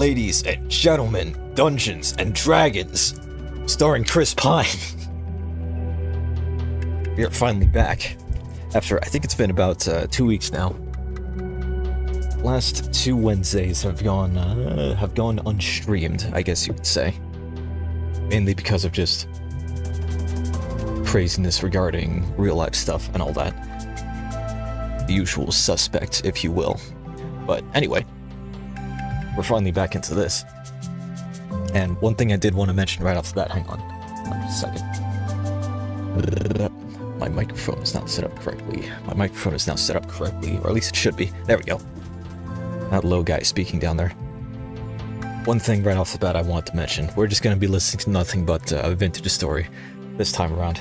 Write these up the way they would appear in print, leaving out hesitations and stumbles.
Ladies and gentlemen, Dungeons and Dragons, starring Chris Pine. We are finally back after I think it's been about 2 weeks now. Last 2 Wednesdays have gone unstreamed, I guess you would say, mainly because of just craziness regarding real life stuff and all that. The usual suspect, if you will. But anyway, we're finally back into this. And one thing I did want to mention right off the bat, hang on just a second. My microphone is not set up correctly. My microphone is now set up correctly, or at least it should be. There we go. That low guy speaking down there. One thing right off the bat I want to mention. We're just going to be listening to nothing but a vintage story this time around.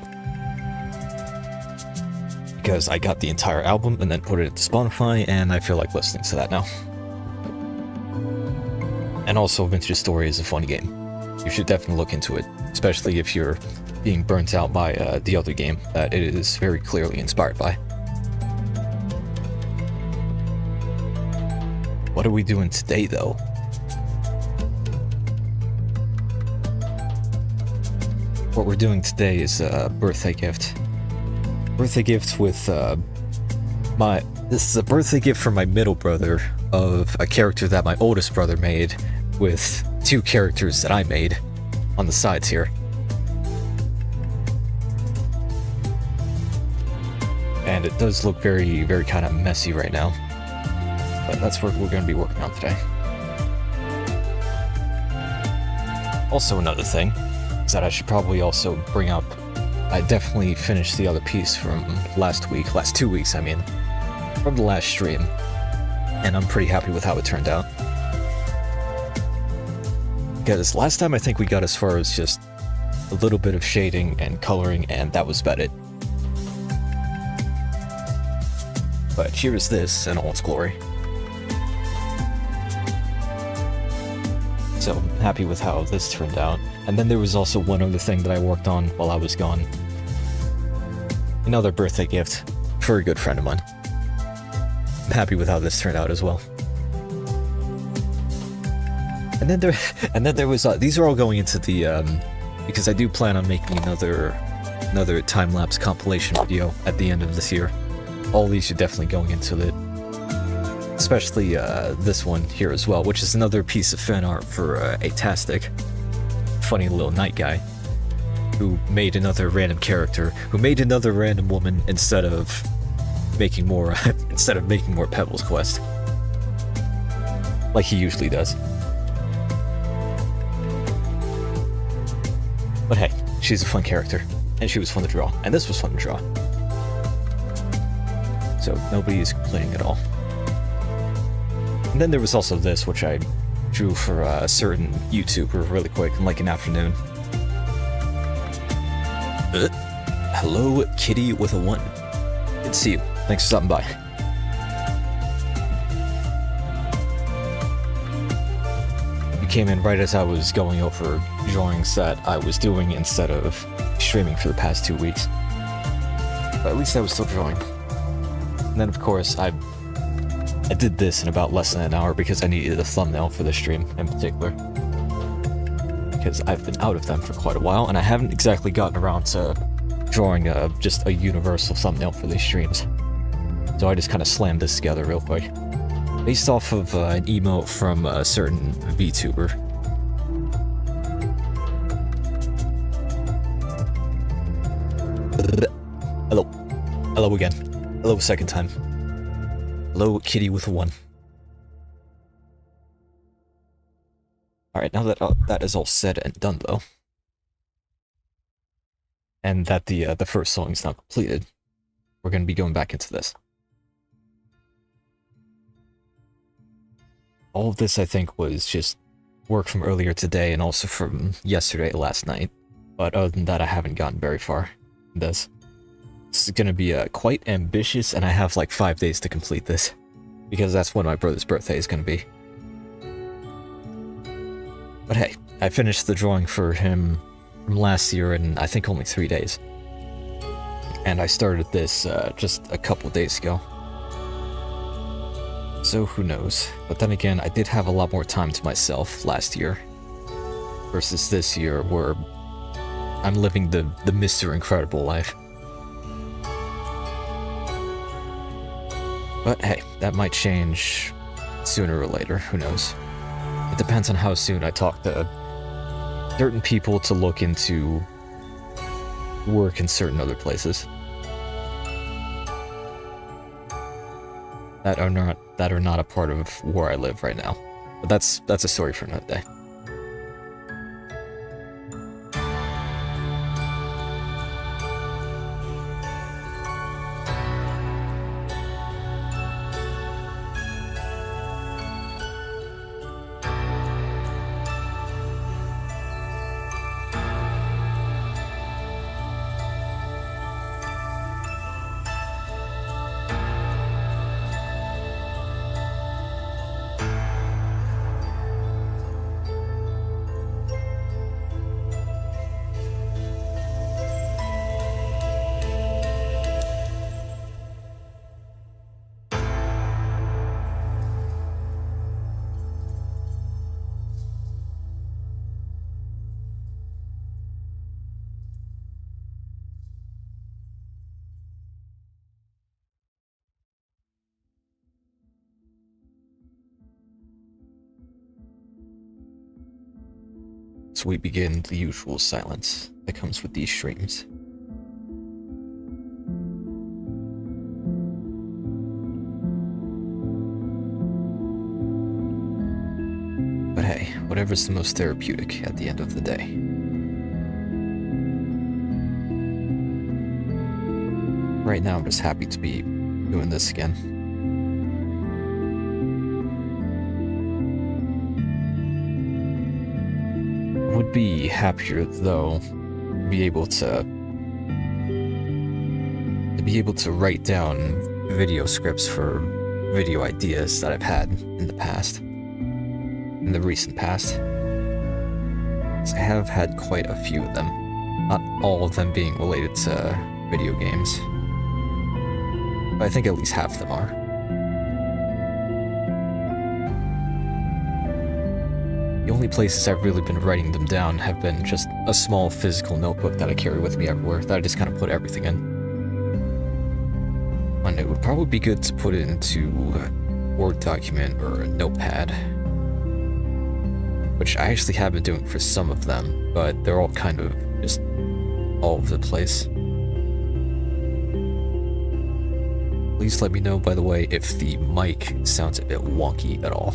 Because I got the entire album and then put it into Spotify, and I feel like listening to that now. And also, Vintage Story is a funny game. You should definitely look into it, especially if you're being burnt out by the other game that it is very clearly inspired by. What are we doing today, though? What we're doing today is a birthday gift. Birthday gift with this is a birthday gift from my middle brother of a character that my oldest brother made with 2 characters that I made on the sides here. And it does look very, very kind of messy right now. But that's what we're going to be working on today. Also, another thing is that I should probably also bring up, I definitely finished the other piece from last 2 weeks, I mean, from the last stream, and I'm pretty happy with how it turned out. Because last time I think we got as far as just a little bit of shading and coloring, and that was about it. But here is this in all its glory. So, happy with how this turned out. And then there was also one other thing that I worked on while I was gone. Another birthday gift for a good friend of mine. I'm happy with how this turned out as well. And then there was these are all going into the because I do plan on making another time-lapse compilation video at the end of this year. All these are definitely going into it. Especially this one here as well, which is another piece of fan art for Atastic, funny little night guy, who made another random character, who made another random woman instead of making more Pebbles Quest, like he usually does. But hey, she's a fun character, and she was fun to draw, and this was fun to draw. So nobody is complaining at all. And then there was also this, which I drew for a certain YouTuber really quick in like an afternoon. Hello, kitty with a 1. Good to see you. Thanks for stopping by. You came in right as I was going over drawings that I was doing instead of streaming for the past 2 weeks. But at least I was still drawing. And then, of course, I did this in about less than an hour because I needed a thumbnail for this stream in particular. Because I've been out of them for quite a while, and I haven't exactly gotten around to drawing just a universal thumbnail for these streams. So I just kind of slammed this together real quick. Based off of an emote from a certain VTuber. Hello. Hello again. Hello a second time. Hello, kitty with a 1. Alright, now that that is all said and done, though, and that the first song is now completed, we're going to be going back into this. All of this, I think, was just work from earlier today and also from yesterday, last night. But other than that, I haven't gotten very far in this. This is going to be quite ambitious, and I have like 5 days to complete this, because that's when my brother's birthday is going to be. But hey, I finished the drawing for him from last year in I think only 3 days. And I started this just a couple days ago. So who knows? But then again, I did have a lot more time to myself last year versus this year where I'm living the Mr. Incredible life. But hey, that might change sooner or later, who knows? It depends on how soon I talk to certain people to look into work in certain other places that are not a part of where I live right now. But that's a story for another day. So we begin the usual silence that comes with these streams. But hey, whatever's the most therapeutic at the end of the day. Right now, I'm just happy to be doing this again. Would be happier though to be able to write down video scripts for video ideas that I've had in the past, in the recent past. I have had quite a few of them, not all of them being related to video games, but I think at least half of them are. The only places I've really been writing them down have been just a small physical notebook that I carry with me everywhere, that I just kind of put everything in. And it would probably be good to put it into a Word document or a notepad, which I actually have been doing for some of them, but they're all kind of just all over the place. Please let me know, by the way, if the mic sounds a bit wonky at all.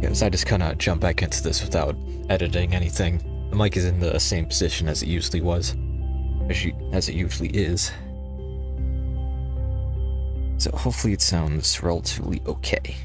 As I just kind of jump back into this without editing anything. The mic is in the same position as it usually was, as it usually is. So hopefully it sounds relatively okay.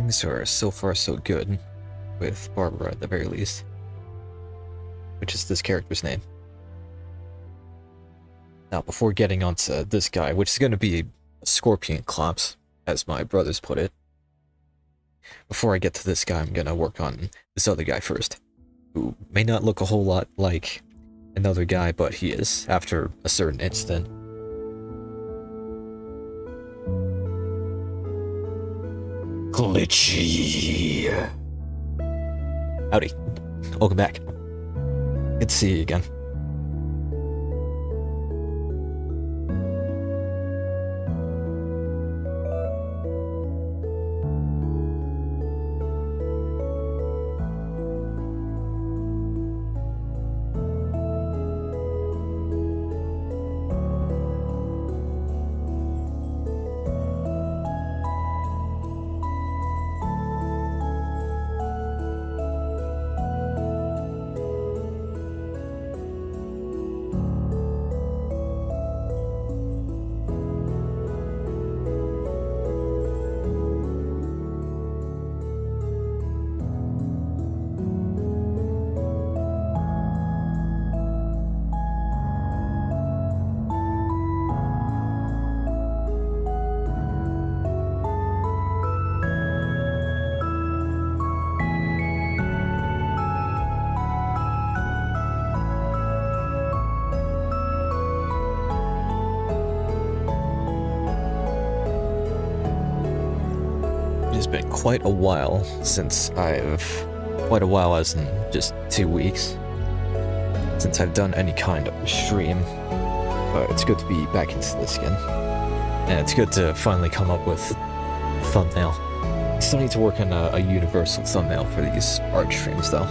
things are so far so good with Barbara at the very least, which is this character's name. Now, before getting onto this guy, which is going to be a scorpion clops, as my brothers put it, before I get to this guy, I'm going to work on this other guy first, who may not look a whole lot like another guy, but he is, after a certain instant. Glitchy. Howdy. Welcome back. Good to see you again. It's been quite a while since quite a while as in just 2 weeks, since I've done any kind of stream, but it's good to be back into this again, and it's good to finally come up with a thumbnail. I still need to work on a universal thumbnail for these art streams though.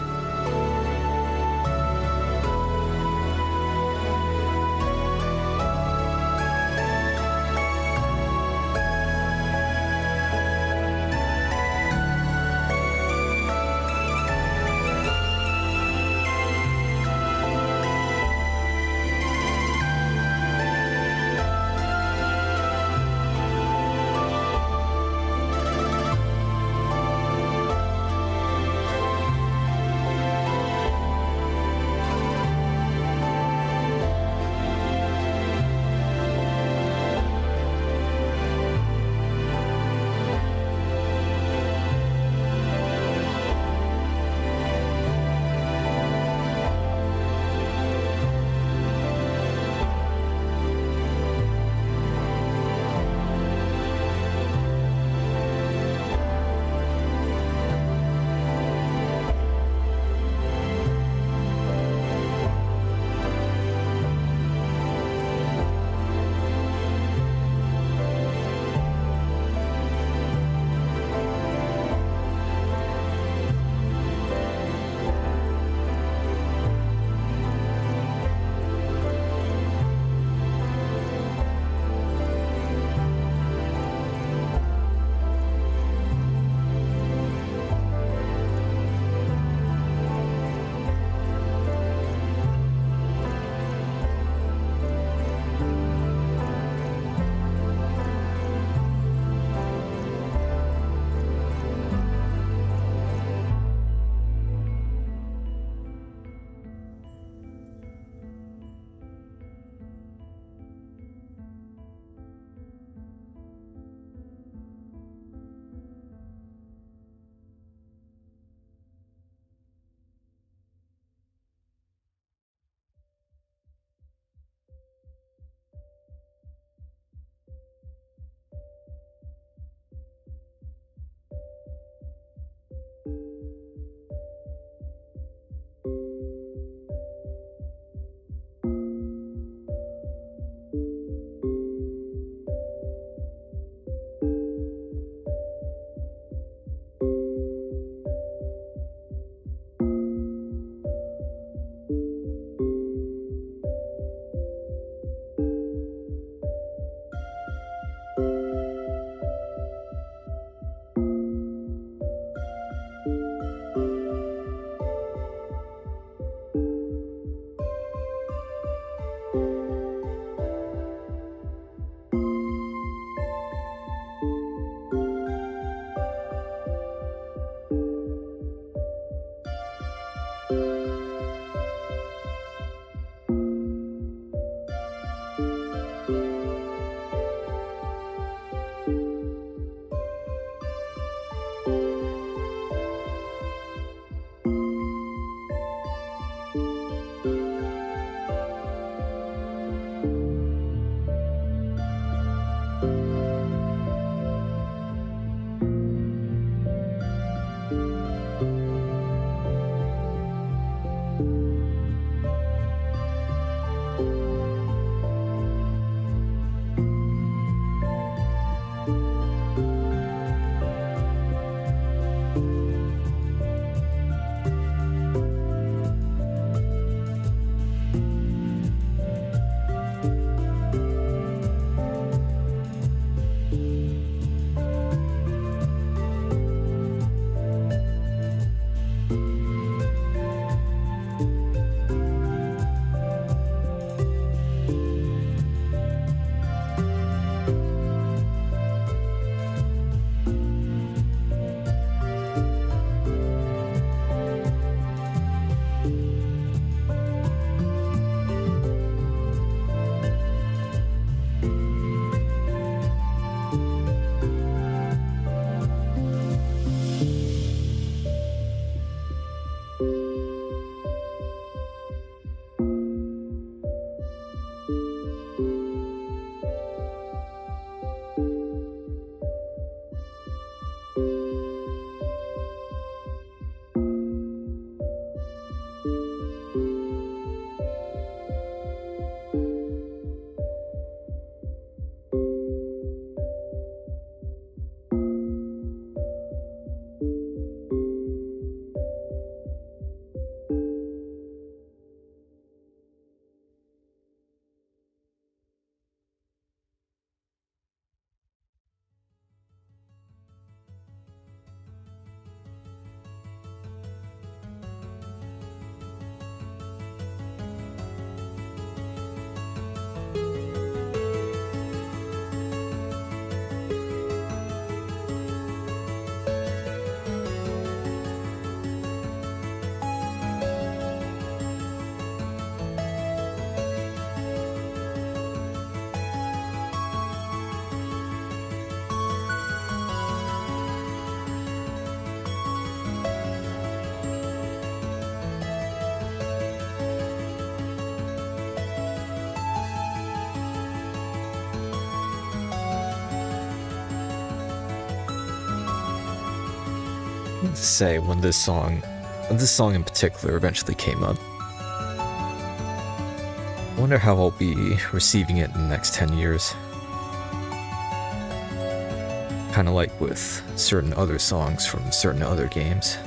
to say when this song in particular eventually came up. I wonder how I'll be receiving it in the next 10 years. Kind of like with certain other songs from certain other games.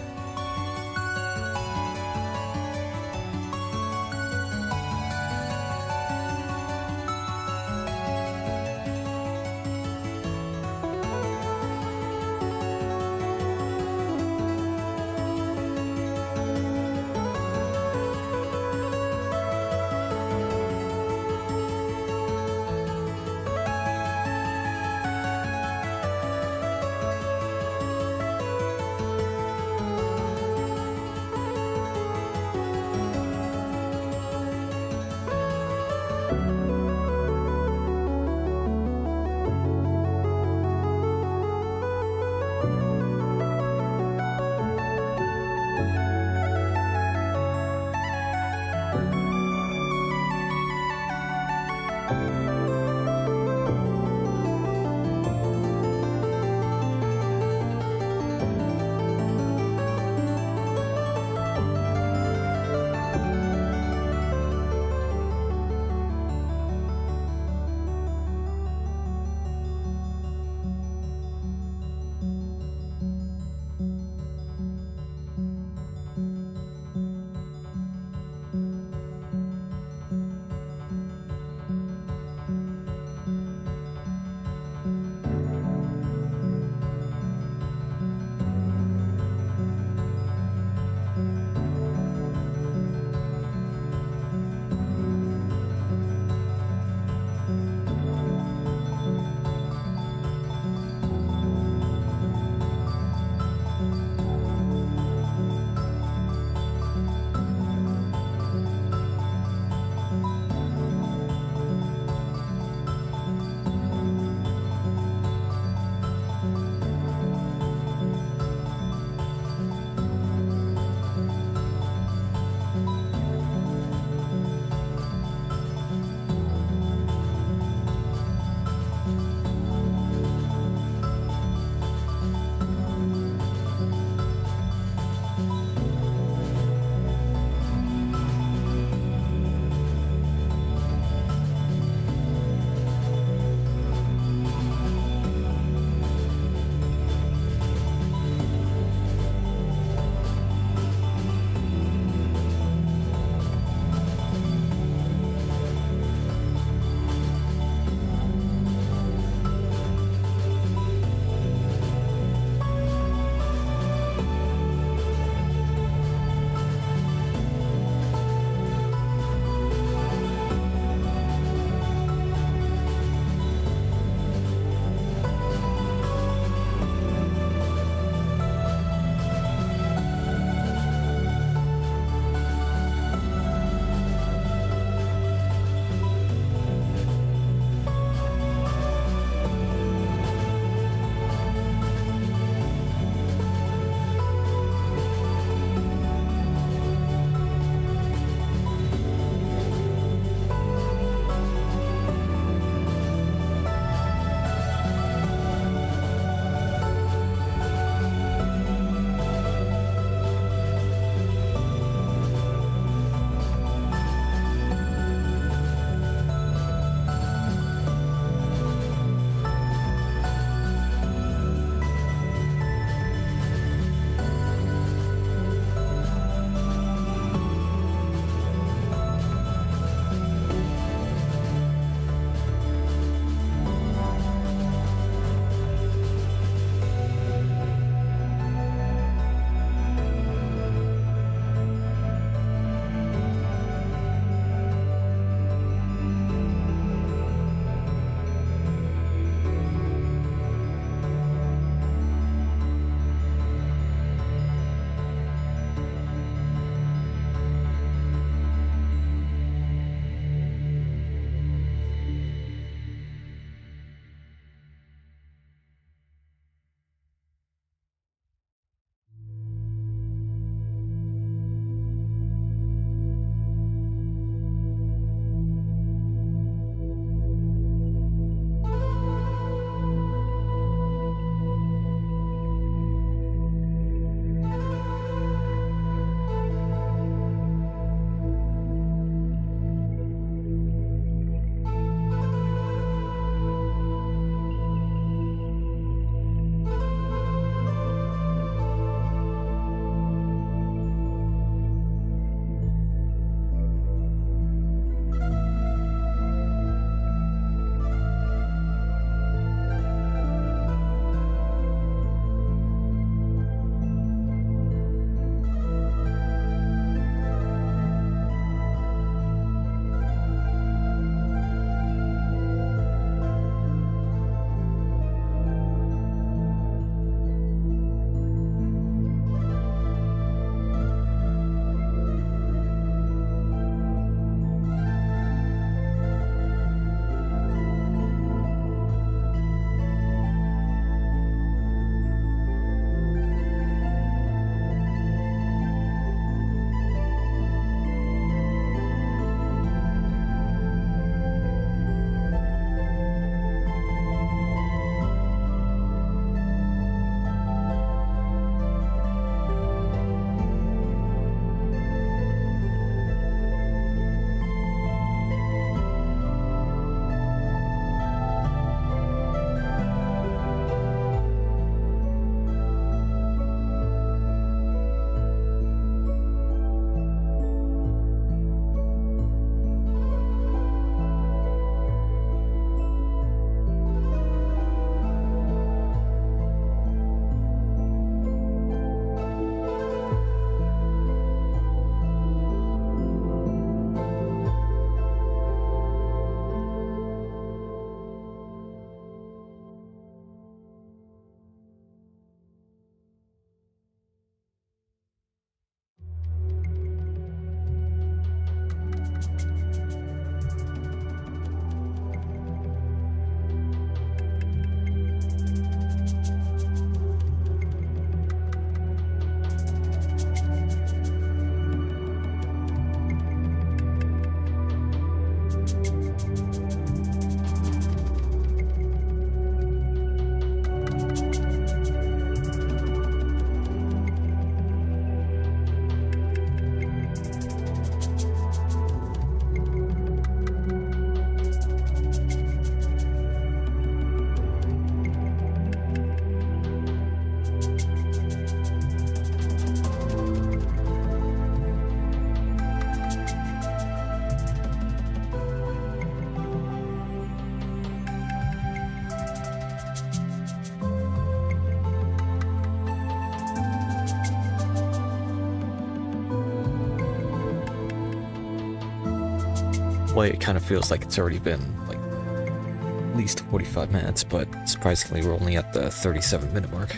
way, it kind of feels like it's already been like at least 45 minutes, but surprisingly, we're only at the 37-minute mark.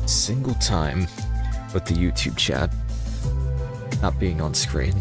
Single time with the YouTube chat not being on screen.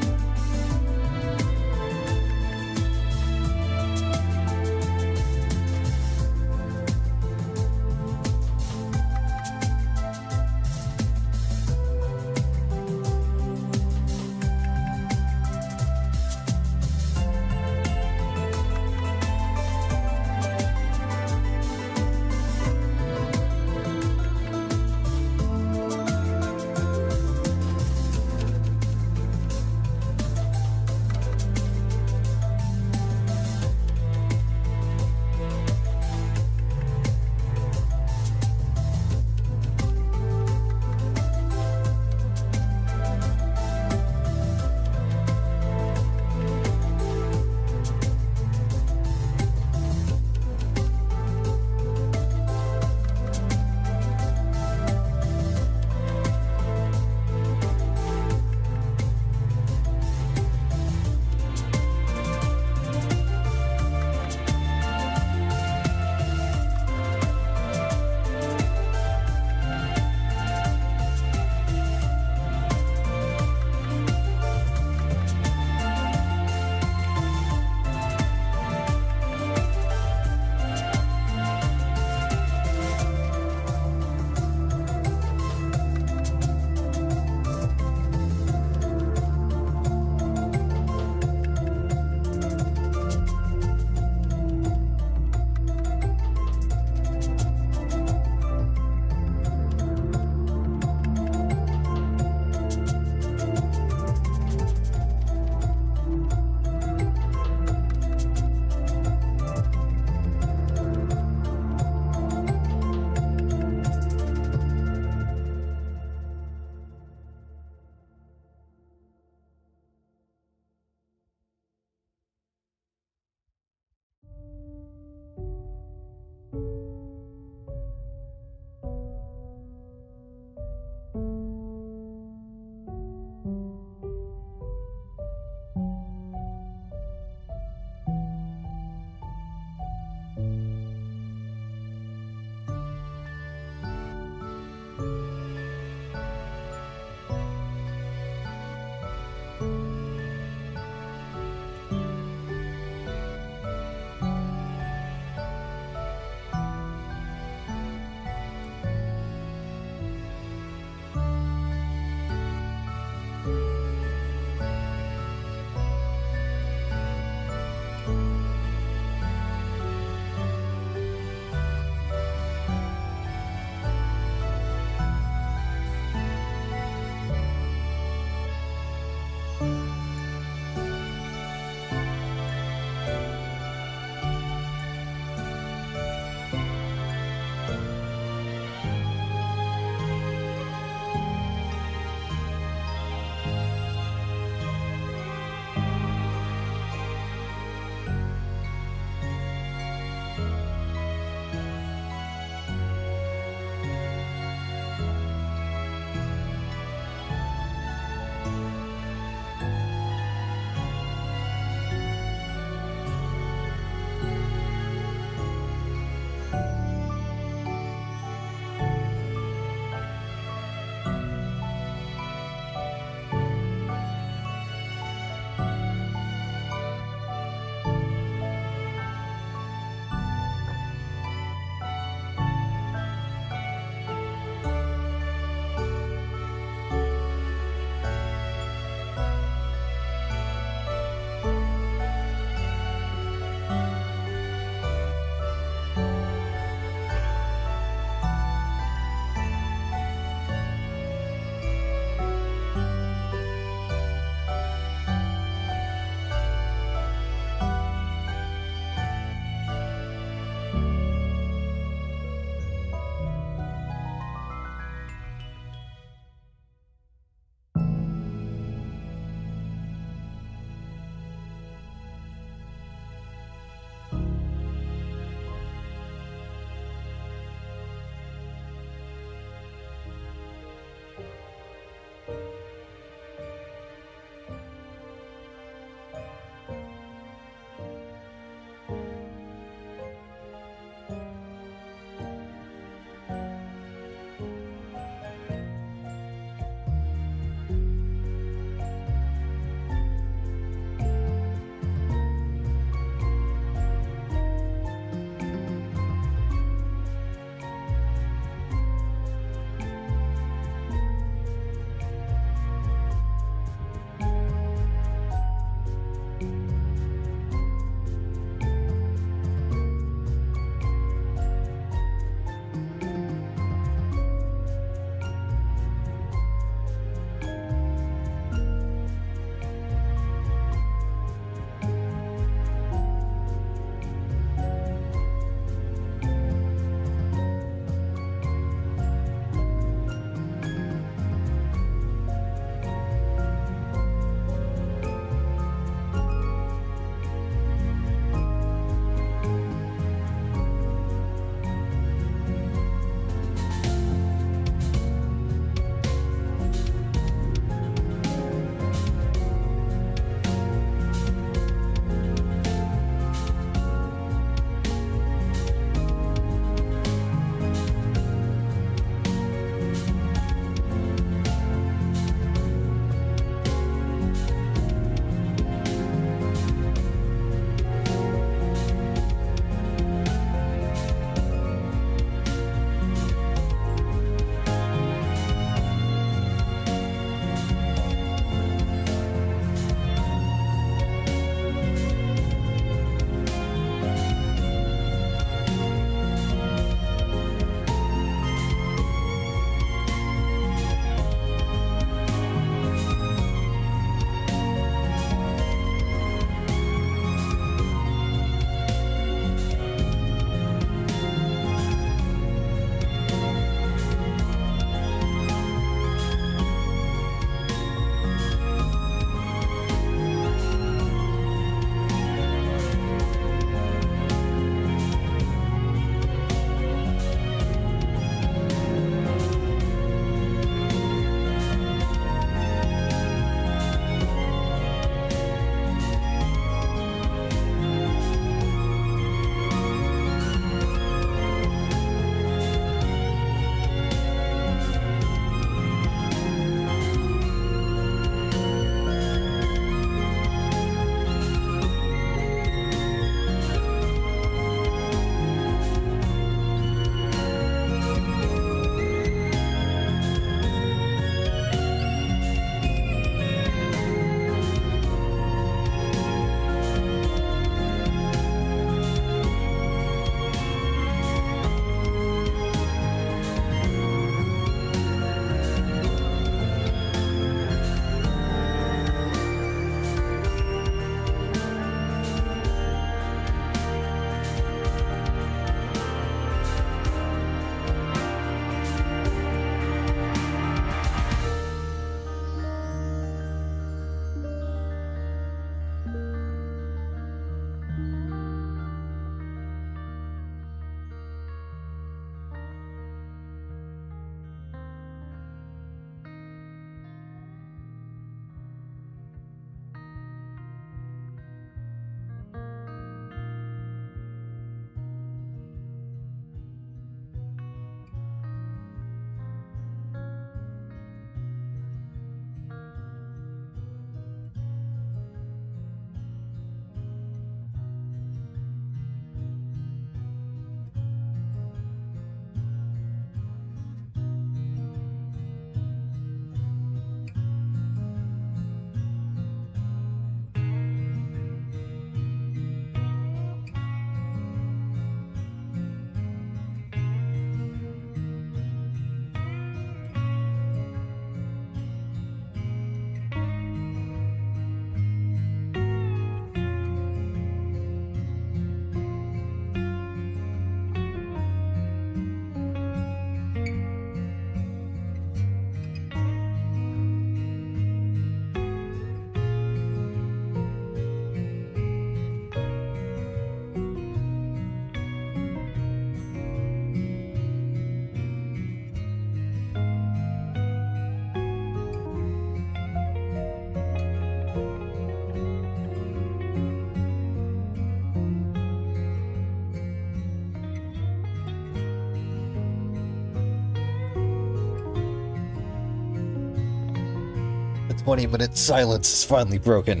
The 20-minute silence is finally broken.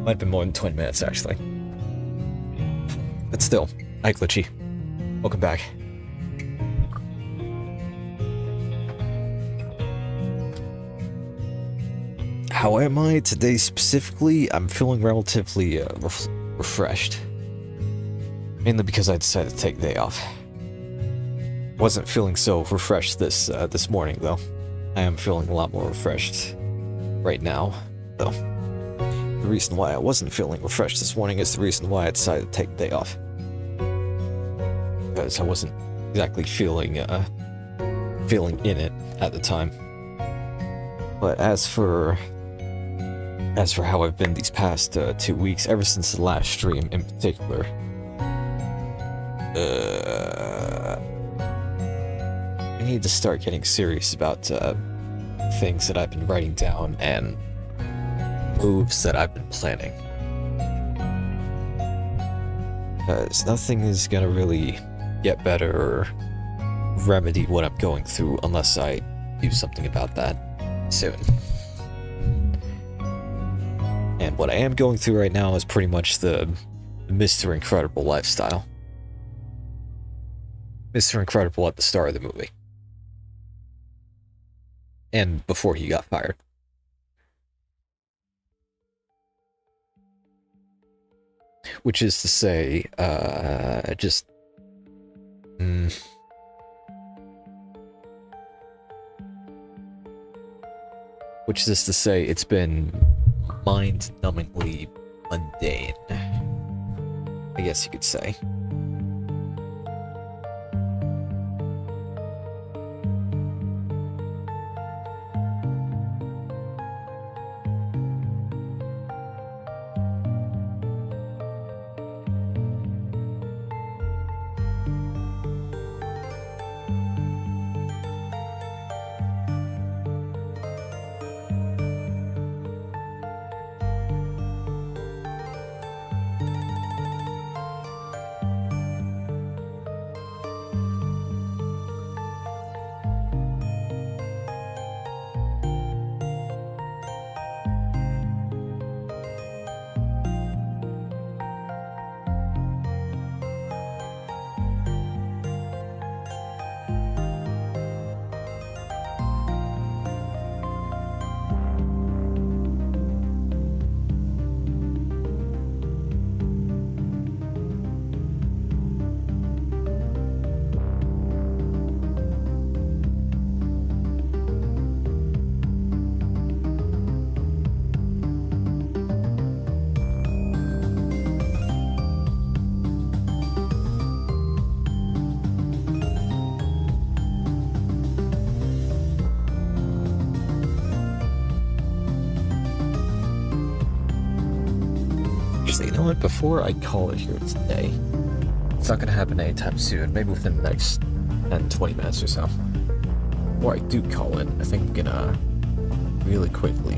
Might have been more than 20 minutes, actually. But still, hi Glitchy. Welcome back. How am I today specifically? I'm feeling relatively refreshed. Mainly because I decided to take the day off. Wasn't feeling so refreshed this morning though. I am feeling a lot more refreshed right now, though. The reason why I wasn't feeling refreshed this morning is the reason why I decided to take the day off. Because I wasn't exactly feeling in it at the time. But as for how I've been these past 2 weeks, ever since the last stream in particular, I need to start getting serious about things that I've been writing down and moves that I've been planning. Because nothing is gonna really get better or remedy what I'm going through unless I do something about that soon. And what I am going through right now is pretty much the Mr. Incredible lifestyle. Mr. Incredible at the start of the movie. And before he got fired. Which is to say, which is to say, it's been mind-numbingly mundane, I guess you could say. So you know what, before I call it here today, it's not gonna happen anytime soon, maybe within the next 10-20 minutes or so. Before I do call it, I think I'm gonna really quickly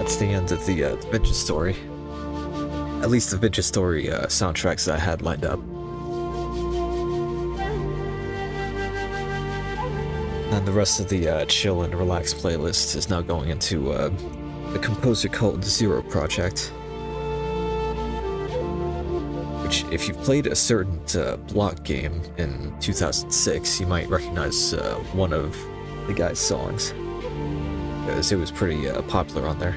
that's the end of the Vintage Story. At least the Vintage Story soundtracks that I had lined up. And the rest of the chill and relax playlist is now going into a composer called Zero Project. Which, if you've played a certain block game in 2006, you might recognize one of the guy's songs, because it was pretty popular on there.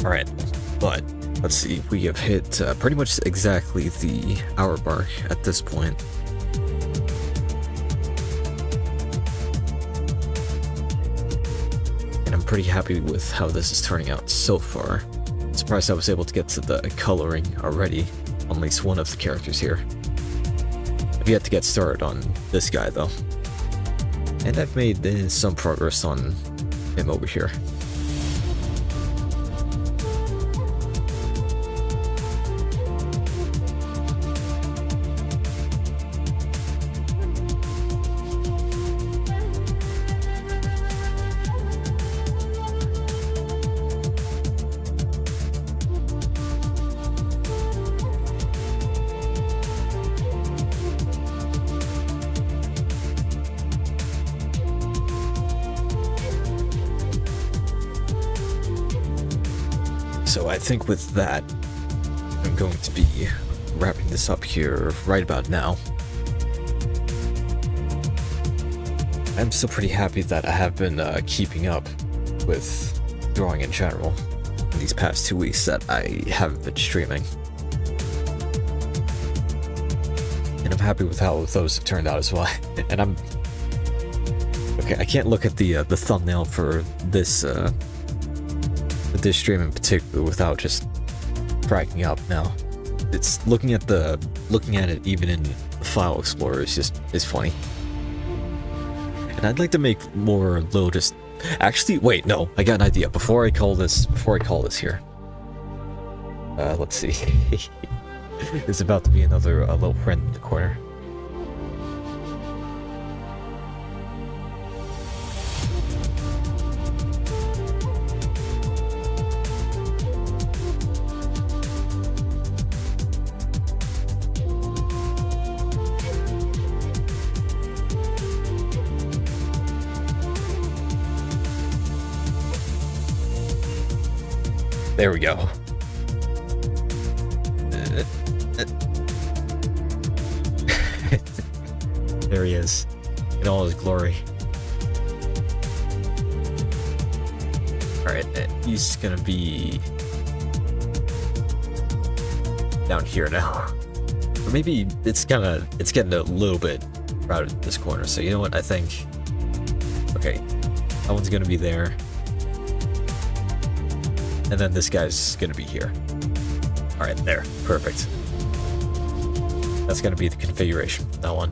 Alright, but let's see, we have hit pretty much exactly the hour mark at this point. And I'm pretty happy with how this is turning out so far. I'm surprised I was able to get to the coloring already on at least one of the characters here. I've yet to get started on this guy though. And I've made some progress on him over here. So I think with that, I'm going to be wrapping this up here right about now. I'm still pretty happy that I have been keeping up with drawing in general in these past 2 weeks that I haven't been streaming. And I'm happy with how those have turned out as well. And I'm... Okay, I can't look at the thumbnail for this stream in particular without just cracking up now. It's looking at it even in the file explorer is funny. And I'd like to make more little just actually wait, no, I got an idea. Before I call this here. Let's see. There's about to be another little print in the corner. There we go. There he is, in all his glory. Alright, he's gonna be down here now. Or maybe it's getting a little bit crowded in this corner, so you know what, I think... Okay, that one's gonna be there. And then this guy's gonna be here. Alright, there. Perfect. That's gonna be the configuration for that one.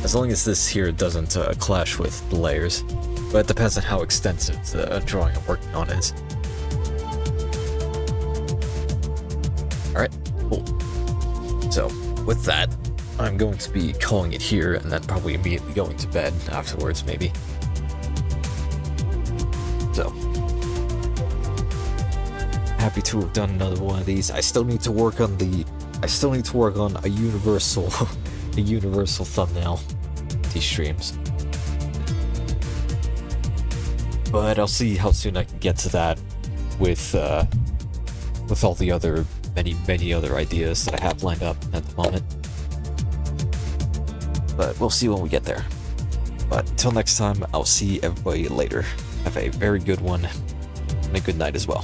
As long as this here doesn't clash with the layers. But it depends on how extensive the drawing I'm working on is. Alright, cool. So, with that, I'm going to be calling it here and then probably immediately going to bed afterwards, maybe. So, happy to have done another one of these. I still need to work on a universal thumbnail for these streams. But I'll see how soon I can get to that with all the other many other ideas that I have lined up at the moment. But we'll see when we get there. But until next time, I'll see everybody later. Have a very good one, and a good night as well.